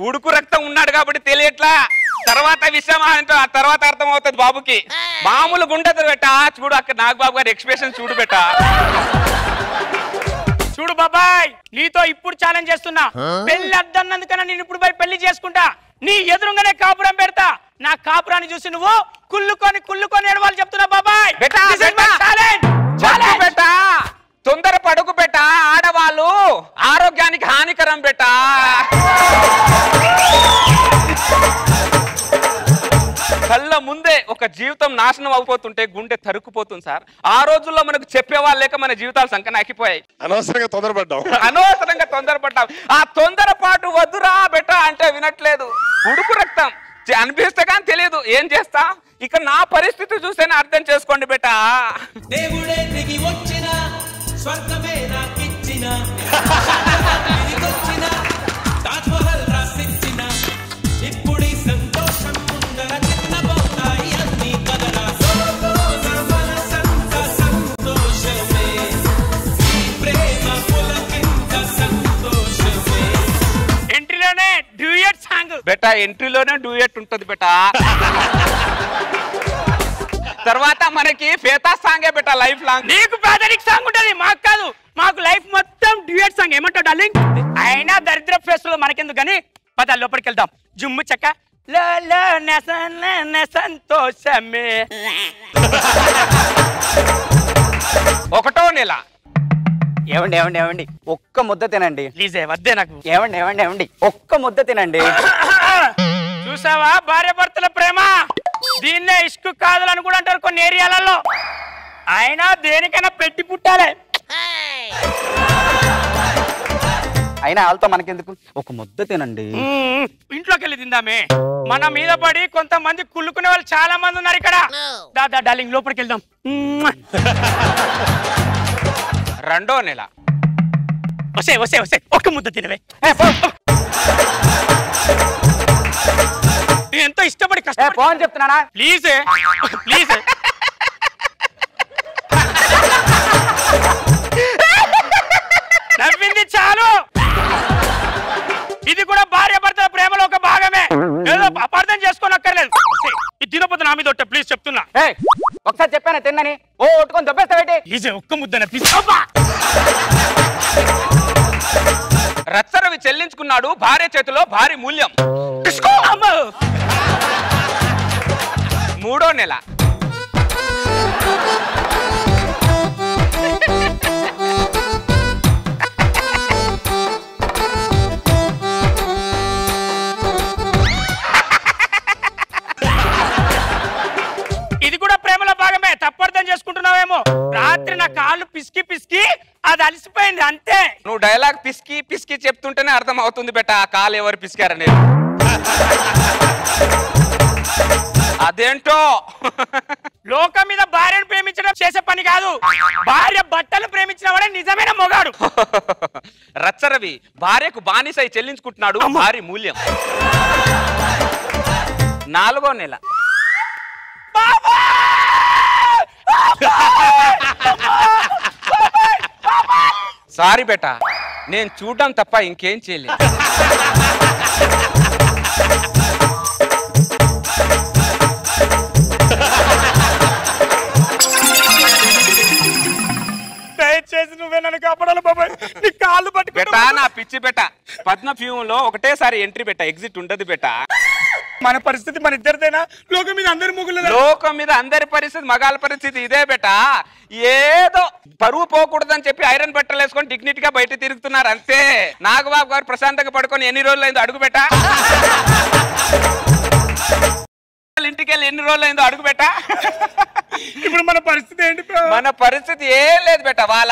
ఉడుకు రక్తం ఉన్నాడు కాబట్టి తెలియట్లా తర్వాత విషయం అంటే ఆ తర్వాత అర్థం అవుతుంది బాబుకి మామూలుగా ఉండదు బేటా చూడు అక్కడ నాగబాబు గారి ఎక్స్ప్రెషన్ చూడు బేటా చూడు బాబాయ్ నీతో ఇప్పుడు ఛాలెంజ్ చేస్తున్నా పెళ్లి అద్దన్నందుకన్నా నేను ఇప్పుడు పోయి పెళ్లి చేసుకుంటా నీ ఎదురుగానే కాపురం పెడతా నా కాపురాన్ని చూసి నువ్వు కుళ్ళుకొని ఏడవాలి చెప్తున్నా బాబాయ్ బేటా తొందర పడుకు బేటా ఆడవాళ్ళు ఆరోగ్యానికి హానికరం బేటా కళ్ళ ముందే ఒక జీవితం నాశనం అయిపోతుంటే గుండె తరుక్కుపోతుంది సార్ ఆ రోజుల్లో మనకు చెప్పేవాళ్ళు లేక మన జీవితాలు సంకనాకిపోయాయి అనవసరంగా తొందరపడ్డాం ఆ తొందరపాటు వద్దురా బెట అంటే వినట్లేదు ఉడుకు రక్తం అనిపిస్తే కానీ తెలియదు ఏం చేస్తా ఇక నా పరిస్థితి చూస్తేనే అర్థం చేసుకోండి బెట దేవుడే దిగి వచ్చిన స్వర్గమే నాకిచ్చిన తాజ్మహల్ రాసిచ్చిన ఇప్పుడు సంతోషం ముందర చిన్నబోతాయి అన్ని కదరా సంతోషమే ఈ ప్రేమ పులకింత సంతోషమే ఎంట్రీలోనే డ్యూయట్ సాంగ్ బెటా ఎంట్రీలోనే డ్యూయట్ ఉంటది బెటా తర్వాత మనకి ఫేతా సాంగే బెటా లైఫ్ లాంగ్ నీకు పేదరిక్ సాంగ్ ఉంటది మాకు కాదు మాకు లైఫ్ మొత్తం డ్యూయట్ సాంగ్ ఏమంటావు డార్లింగ్ అయినా దరిద్ర ఫేస్లో మనకెందుకు కానీ పద లోపలికి వెళ్దాం జుమ్ము చెక్క సంతోషమే 1వ నెల ఏమండి ఒక్క ముద్ద తినండి ప్లీజ్ వద్దే నాకు ఏమండి ఒక్క ముద్ద తినండి చూసావా భార్య భర్తల ప్రేమ దీన్నే ఇష్కు కాదులని కూడా అంటారు కొన్ని ఏరియాలలో అయినా దేనికైనా పెట్టి పుట్టాలే అయినా వాళ్ళతో మనకెందుకు ఒక ముద్ద తినండి ఇంట్లోకి వెళ్ళి తిందామే మన మీద పడి కొంతమంది కుళ్ళుకునే వాళ్ళు చాలా మంది ఉన్నారు ఇక్కడ దాదా డార్లింగ్ లోపలికి వెళ్దాం 2వ నెల వసే ఒక్క ముద్ద తినవే ఎంతో ఇష్టపడి ఫోన్ చెప్తున్నానా ప్లీజ్ ప్లీజ్ నవ్వింది చాలు. ఇది కూడా భార్య భర్తల ప్రేమలో ఒక భాగమే. ఏదో అపార్థం చేసుకోనక్కర్లేదు. ఇది తినపోతే నా మీద ప్లీజ్ చెప్తున్నా. ఒకసారి చెప్పాను తిన్నని ఒట్టుకొని దొబ్బేస్తావేంటి? ఈజే ఒక్క ముద్దన ప్లీజ్. రచ్చరవి చెల్లించుకున్నాడు భార్య చేతిలో భారీ మూల్యం. 3వ నెల. ఇది కూడా ప్రేమలో భాగమే. తప్పర్థం చేసుకుంటున్నావేమో. రాత్రి నా కాళ్ళు పిసికి పిసికి అది అలసిపోయింది అంతే. నువ్వు డైలాగ్ పిసికి పిసికి చెప్తుంటేనే అర్థం అవుతుంది బెట్ట ఆ కాలు ఎవరు పిసికారనేది. అదేంటో లోకం మీద భార్యను ప్రేమించడం చేసే పని కాదు. భార్య బట్టలు ప్రేమించిన వాడే నిజమైన మొగాడు. రచ్చరవి భార్యకు బానిసై చెల్లించుకుంటున్నాడు భారీ మూల్యం. 4వ నెల. సారీ బేటా, నేను చూడడం తప్ప ఇంకేం చేయలేదు. దయచేసి నువ్వే నన్ను కాపాడాలి బాబాయ్. నీ కాళ్ళు పట్టుకుంటా. బెటా నా పిచ్చి బెట. పద్మ ఫ్యూలో ఒకటేసారి ఎంట్రీ బెట, ఎగ్జిట్ ఉండదు బెట. మన పరిస్థితి మన ఇద్దరిదేనా? లోకం మీద అందరి ముగ్గులు. లోకం మీద అందరి పరిస్థితి, మగాళ్ళ పరిస్థితి ఇదే బెట. ఏదో పరువు పోకూడదని చెప్పి ఐరన్ బట్టలు వేసుకొని డిగ్నిటీ గా బయట తిరుగుతున్నారు అంతే. నాగబాబు గారు ప్రశాంతంగా పడుకొని ఎన్ని రోజులు అయిందో అడుగు బెట. ఇంటికి వెళ్ళి ఎన్ని రోజులు అయిందో అడుగు బెట. ఇప్పుడు మన పరిస్థితి ఏంటి? మన పరిస్థితి ఏం లేదు బెట. వాళ్ళ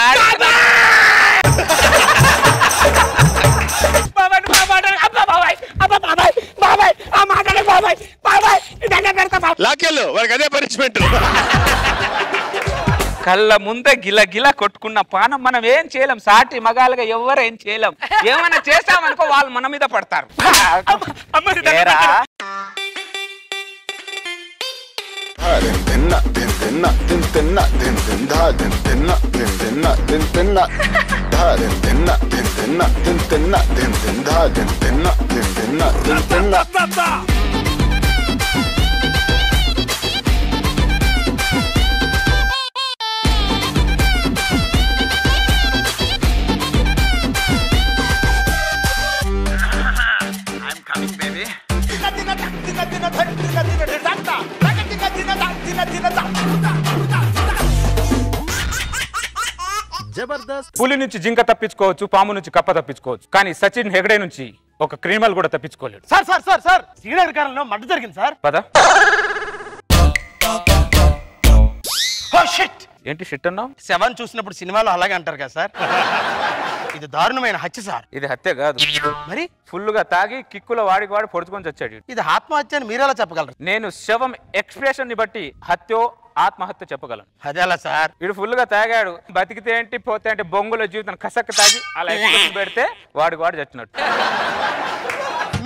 లాకెళ్ళు వాడికి అదే పనిష్మెంట్. కళ్ళ ముందే గిల గిల కొట్టుకున్న పానం మనం ఏం చేయలేం. సాటి మగాలుగా ఎవరు ఏం చేయలేం. ఏమైనా చేస్తామనుకో వాళ్ళు మన మీద పడతారు. పులి నుంచి జింక తప్పించుకోవచ్చు, పాము నుంచి కప్ప తప్పించుకోవచ్చు, కానీ సచిన్ హెగడే నుంచి ఒక క్రిమినల్ కూడా తప్పించుకోలేడు. Sir sir sir sir Srinagar కాలంలో మర్డర్ జరిగింది సార్. పద. ఏంటి షిట్ అన్నావు? శవం చూసినప్పుడు సినిమాలో అలాగే అంటారు కదా సార్. ఇది దారుణమైన హత్య సార్. ఇది హత్య కాదు. మరి ఫుల్ గా తాగి కిక్కులో వాడికి వాడి పొడుచుకొని చచ్చాడు. ఇది ఆత్మహత్య అని మీరెలా చెప్పగలరు? నేను శవం ఎక్స్ప్రెషన్ ని బట్టి హత్యో ఆత్మహత్య చెప్పగలను. అదేలా సార్? వీడు ఫుల్ గా తాగాడు, బతికితే ఏంటి పోతే అంటే బొంగుల జీవితం కసక్క తాగి అలా ఎక్స్ప్రెషన్ పెడితే వాడికి వాడు చచ్చినట్టు.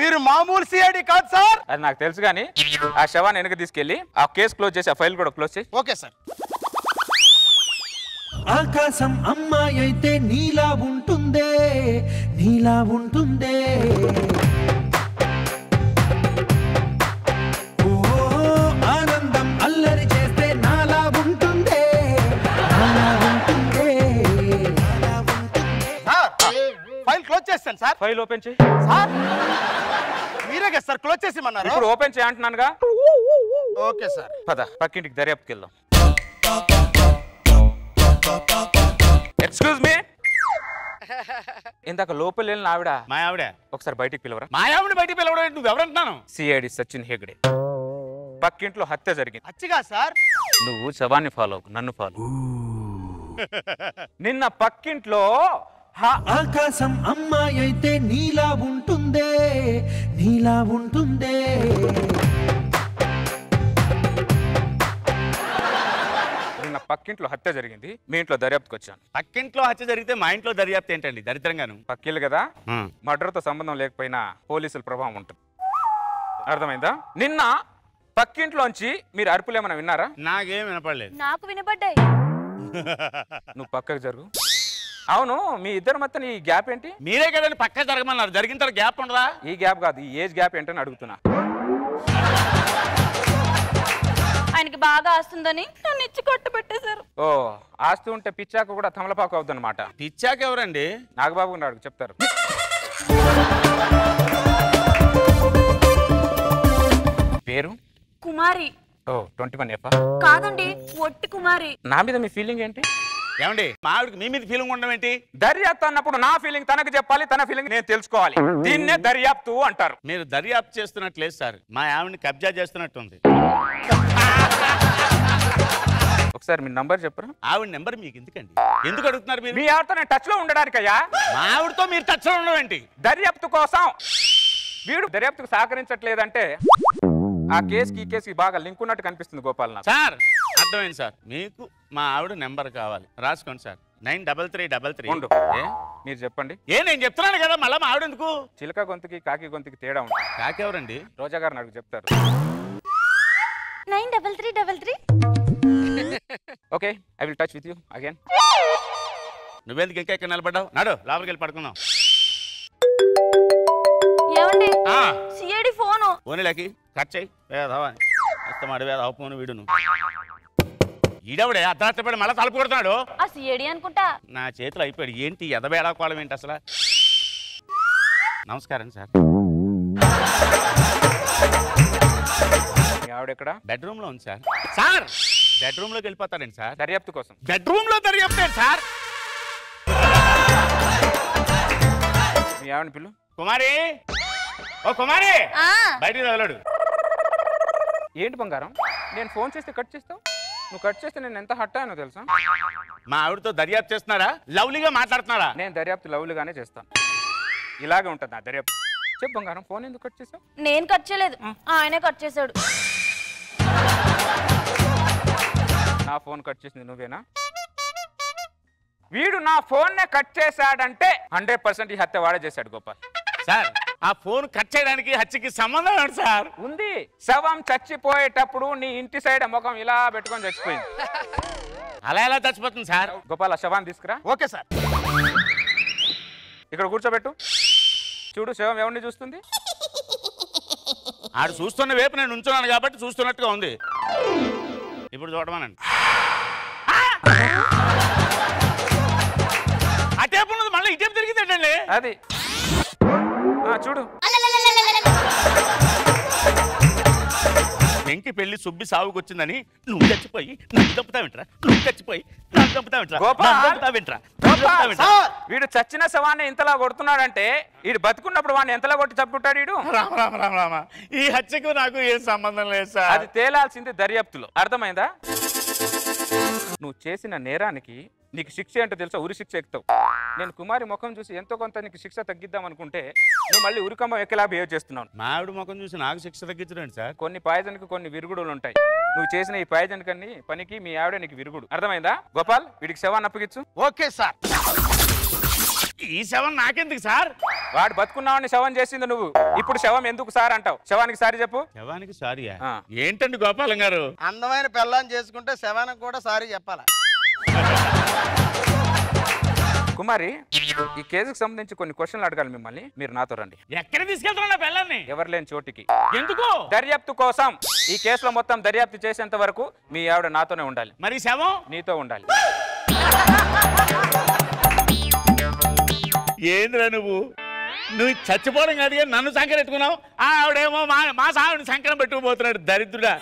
మీరు మామూలు సిఐడి కాదు సార్. అది నాకు తెలుసు, కానీ ఆ శవాన్ని వెనక తీసుకెళ్లి ఆ కేసు క్లోజ్ చేసి ఆ ఫైల్ కూడా క్లోజ్ చేసి. Okay sir. ఆకాశం అమ్మాయి అయితే నీలా ఉంటుందే, నీలా ఉంటుందే. ఓ ఆనందం అల్లరి చేస్తే నాలా ఉంటుందే, నాలా ఉంటుందే. సార్ ఫైల్ క్లోజ్ చేస్తాను సార్. ఫైల్ ఓపెన్ చేయి సార్. మీరే కదా సార్ క్లోజ్ చేసేమన్నారు. ఇప్పుడు ఓపెన్ చేయంటున్నానుగా. Okay sir. పద పక్కింటికి దర్యాప్తుకి వెళ్దాం. Excuse me. ఇందాక లోపల వెళ్ళిన ఆవిడ మా ఆవిడ ఒకసారి బయటికి పిలవరా? మా ఆవిడ బయటికి పిలవడం నువ్వు ఎవరంటున్నాను? సిఐడి సచిన్ హెగడే. పక్కింట్లో హత్య జరిగింది. హత్యగా సార్? నువ్వు శవాన్ని ఫాలో అవ్వకు, నన్ను ఫాలో. నిన్న పక్కింట్లో ఆకాశం అమ్మాయి అయితే నీలా ఉంటుందే, నీలా ఉంటుందే. నిన్న పక్కింట్లో హత్య జరిగింది, మీ ఇంట్లో దర్యాప్తుకి వచ్చాను. పక్కింట్లో హత్య జరిగితే మా ఇంట్లో దర్యాప్తు ఏంటండి? దరిద్రంగాను. పక్కిళ్ళు కదా, మర్డర్ తో సంబంధం లేకపోయినా పోలీసుల ప్రభావం ఉంటుంది. అర్థమైందా? నిన్న పక్కింట్లోంచి మీరు అరుపులు ఏమైనా విన్నారా? నాకేం వినపడలేదు. నాకు వినపడ్డాయి. నువ్వు పక్కకు జరుగు. అవును, మీ ఇద్దరు మొత్తం ఈ గ్యాప్ ఏంటి? మీరే కదండి పక్క జరగమన్నారు. జరిగిన తర్వాత గ్యాప్ ఉండదా? ఈ గ్యాప్ కాదు, ఈ ఏజ్ గ్యాప్ ఏంటని అడుగుతున్నా. ఆయనకి బాగా ఆస్తుందని నన్ను ఇచ్చి కొట్టు పెట్టేశారు. ఓ, ఆస్తూ ఉంటే పిచ్చాక కూడా తమలపాకు అవుద్దన్నమాట. పిచ్చాక ఎవరండి? నాగబాబు ఉన్నాడు, చెప్తారు. పేరు కుమారి. ఓ 21F. కాదండి, ఒట్టి కుమారి. నా మీద మీ ఫీలింగ్ ఏంటి? ఏమండి మా ఆవిడకి మీ మీద ఫీలింగ్ ఉండడం ఏంటి? దర్యాప్తు అన్నప్పుడు నా ఫీలింగ్ తనకు చెప్పాలి, తన ఫీలింగ్ నేను తెలుసుకోవాలి. దీన్నే దర్యాప్తు అంటారు. మీరు దర్యాప్తు చేస్తున్నట్లేదు సార్, మా ఆవిడని కబ్జా చేస్తున్నట్టుంది. ఒకసారి మీ నంబర్ చెప్పరా? ఆవిడ నెంబర్ మీకు ఎందుకండి? ఎందుకు అడుగుతున్నారు మీరు? మీ ఆవిడతో నేను టచ్ లో ఉండడానికయ్యా. మా ఆవిడతో మీరు టచ్ లో ఉండడం ఏంటి? దర్యాప్తు కోసం. వీడు దర్యాప్తుకు సహకరించట్లేదంటే ఆ కేసుకి ఈ కేసుకి బాగా లింక్ ఉన్నట్టు కనిపిస్తుంది గోపాల్ నాకు. సార్ అర్థమైంది సార్, మీకు మా ఆవిడ నెంబర్ కావాలి, రాసుకోండి సార్. 93333. ఉండు, మీరు చెప్పండి. నేను చెప్తున్నాను కదా, మళ్ళీ మా ఆవిడ ఎందుకు? చిలక గొంతుకి కాకి గొంతుకి తేడా ఉంటుంది. కాకి ఎవరండి? రోజా గారు నాకు చెప్తారు. 93333. Okay, I will touch with you again. నువ్వెందుకు ఇంకా ఇక్కడ నిలబడ్డావు? నాడు లోపలికి వెళ్ళి పడుకుందాం. ఏమండి? CID phone. ఫోన్లకి కట్ చేయి. వేదవాని అత్తమాడి వేదవ ఫోన్ వీడును. ఈడవుడే అర్ధరాత్రి పడి మళ్ళీ తలుపు కొడుతున్నాడు. ఆ సిఐడి అనుకుంటా. నా చేతులు అయిపోయాడు. ఏంటి ఎదబేడా కోలం ఏంటి అసలు? నమస్కారం సార్. మీ ఆవిడ ఎక్కడ? బెడ్రూమ్ లో ఉంది సార్. సార్ బెడ్రూమ్ లోకి వెళ్ళిపోతారండి సార్ దర్యాప్తు కోసం. బెడ్రూమ్ లో దర్యాప్తు సార్. మీ ఆవిడ పిల్లు. కుమారి, ఓ కుమారి, బయటికి తగలడు. ఏంటి బంగారం, నేను ఫోన్ చేస్తే కట్ చేస్తావు? నువ్వు కట్ చేస్తే నేను ఎంత హట్ అయ్యానో తెలుసా? మా ఆవిడతో దర్యాప్తు చేస్తున్నారా? లవ్లీగా మాట్లాడుతున్నారా? నేను దర్యాప్తు లవ్లీగానే చేస్తాను. ఇలాగే ఉంటుంది నా దర్యాప్తు. చెప్పు బంగారం, ఫోన్ ఎందుకు కట్ చేసావు? నేను కట్ చేయలేదు, ఆయనే కట్ చేశాడు. నా ఫోన్ కట్ చేసింది నువ్వేనా? వీడు నా ఫోన్ నే కట్ చేశాడంటే 100% ఈ హత్య వాడే చేశాడు గోపాల్. సార్ ఆ ఫోన్ కట్ చేయడానికి హత్యకి సంబంధం ఏంటి సార్? ఉంది. శవం చచ్చిపోయేటప్పుడు నీ ఇంటి సైడ్ ముఖం ఇలా పెట్టుకొని చచ్చిపోయింది. అలా ఎలా చచ్చిపోతుంది సార్? గోపాల్, ఆ శవాన్ని తీసుకురా. Okay sir. ఇక్కడ కూర్చోబెట్టు. చూడు, శవం ఎవరిని చూస్తుంది? ఆడు చూస్తున్న వైపు నేను ఉంచున్నాను కాబట్టి చూస్తున్నట్టుగా ఉంది. ఇప్పుడు చూడమనండి. ఆ టేపు ఉన్నది మళ్ళీ ఈ టేపు తిరిగిందండి. అది చూడు. వెంకి పెళ్లి సుబ్బి సాగుకు వచ్చిందని నువ్వు చచ్చిపోయి నన్ను చంపుతావింట్రా, నువ్వు చచ్చిపోయి నన్ను చంపుతావింట్రా, వీడు చచ్చిన శవాన్ని ఇంతలా కొడుతున్నాడంటే వీడు బతుకున్నప్పుడు వాడిని ఎంతలా కొట్టి చంపుతాడు వీడు? రామ రామ రామ రామ, ఈ హత్యకు నాకు ఏం సంబంధం లేదు సార్. అది తేలాల్సింది దర్యాప్తులో. అర్థమైందా? నువ్వు చేసిన నేరానికి నీకు శిక్ష ఏంటో తెలుసా? ఉరి శిక్ష ఎక్కుతావు. నేను కుమారి ముఖం చూసి ఎంతో కొంత నీకు శిక్ష తగ్గిద్దాం అనుకుంటే నువ్వు మళ్ళీ ఉరికమ్మ ఎక్కలా బిహేవ్ చేస్తున్నావు. మా ఆవిడ ముఖం చూసి నాకు శిక్ష తగ్గించడండి సార్. కొన్ని పాయిజన్కి కొన్ని విరుగుడులు ఉంటాయి. నువ్వు చేసిన ఈ పాయిజన్ కన్ని పనికి మీ ఆవిడ నీకు విరుగుడు. అర్థమైందా గోపాల్? వీడికి శవాన్ని అప్పగించు. Okay sir. ఈ శవం నాకెందుకు సార్? వాడు బతుకున్నావని శవం చేసింది నువ్వు. ఇప్పుడు శవం ఎందుకు సార్ అంటావు? శవానికి సారీ చెప్పు. శవానికి సారీయా? ఏంటండి గోపాలం గారు? అందమైన పెళ్ళాన్ని చేసుకుంటే శవానికి కూడా సారీ చెప్పాలా? కుమారి, ఈ కేసుకు సంబంధించి కొన్ని క్వశ్చన్లు అడగాలి మిమ్మల్ని. మీరు నాతో రండి. ఎక్కడ తీసుకెళ్తున్నా పెళ్ళాన్ని? ఎవరు లేని చోటికి. ఎందుకు? దర్యాప్తు కోసం. ఈ కేసులో మొత్తం దర్యాప్తు చేసేంత వరకు మీ ఆవిడ నాతోనే ఉండాలి. మరి శవం నీతో ఉండాలి. ఏంద్రా నువ్వు చచ్చిపోవడం కాదు కానీ నన్ను సంకరం పెట్టుకున్నావు. ఆవిడేమో మా సావిని సంకరం పెట్టుకుపోతున్నాడు దరిద్రుడా.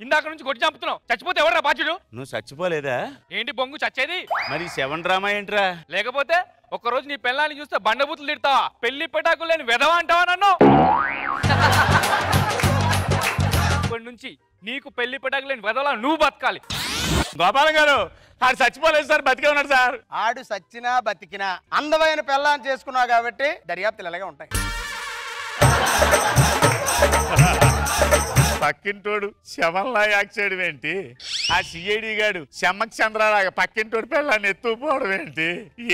ఇందాక నుంచి కొట్టి చంపుతున్నావు. చచ్చిపోతే ఎవరా బాధ్యుడు? నువ్వు చచ్చిపోలేదా? ఏంటి బొంగు చచ్చేది? మరి శవన్ డ్రామా ఏంట్రా? లేకపోతే ఒక్కరోజు నీ పెళ్ళాన్ని చూస్తే బండబూతులు తిడతావా? పెళ్లి పెటాకులు లేని వెధవా అంటావా నన్ను? ఇప్పటి నుంచి నీకు పెళ్లి పెటాకులు లేని వెధవలా నువ్వు బతకాలి. గోపాలం గారు, ఆడు చచ్చిపోలేదు సార్, బతికే ఉన్నాడు సార్. ఆడు సచ్చినా బతికినా అందమైన పెళ్ళాన్ని చేసుకున్నావు కాబట్టి దర్యాప్తులు ఇలాగే ఉంటాయి. పక్కింటోడు శవంలా యాక్ట్ చేయడం ఏంటి? ఆ సిఐడి గాడు శమ్మక్ చంద్రలాగా పక్కింటోడు పిల్లని ఎత్తుకుపోవడం ఏంటి?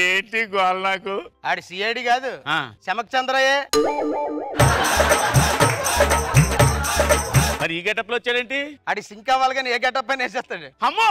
ఏంటి గోల నాకు? ఆడి సిఐడి కాదు శమక్ చంద్రయ్యే. మరి ఈ గెటప్ లో వచ్చాడేంటి? ఆడి సింక్ అవ్వాలి కానీ ఏ గెటప్ అని వేసేస్తాడు. అమ్మో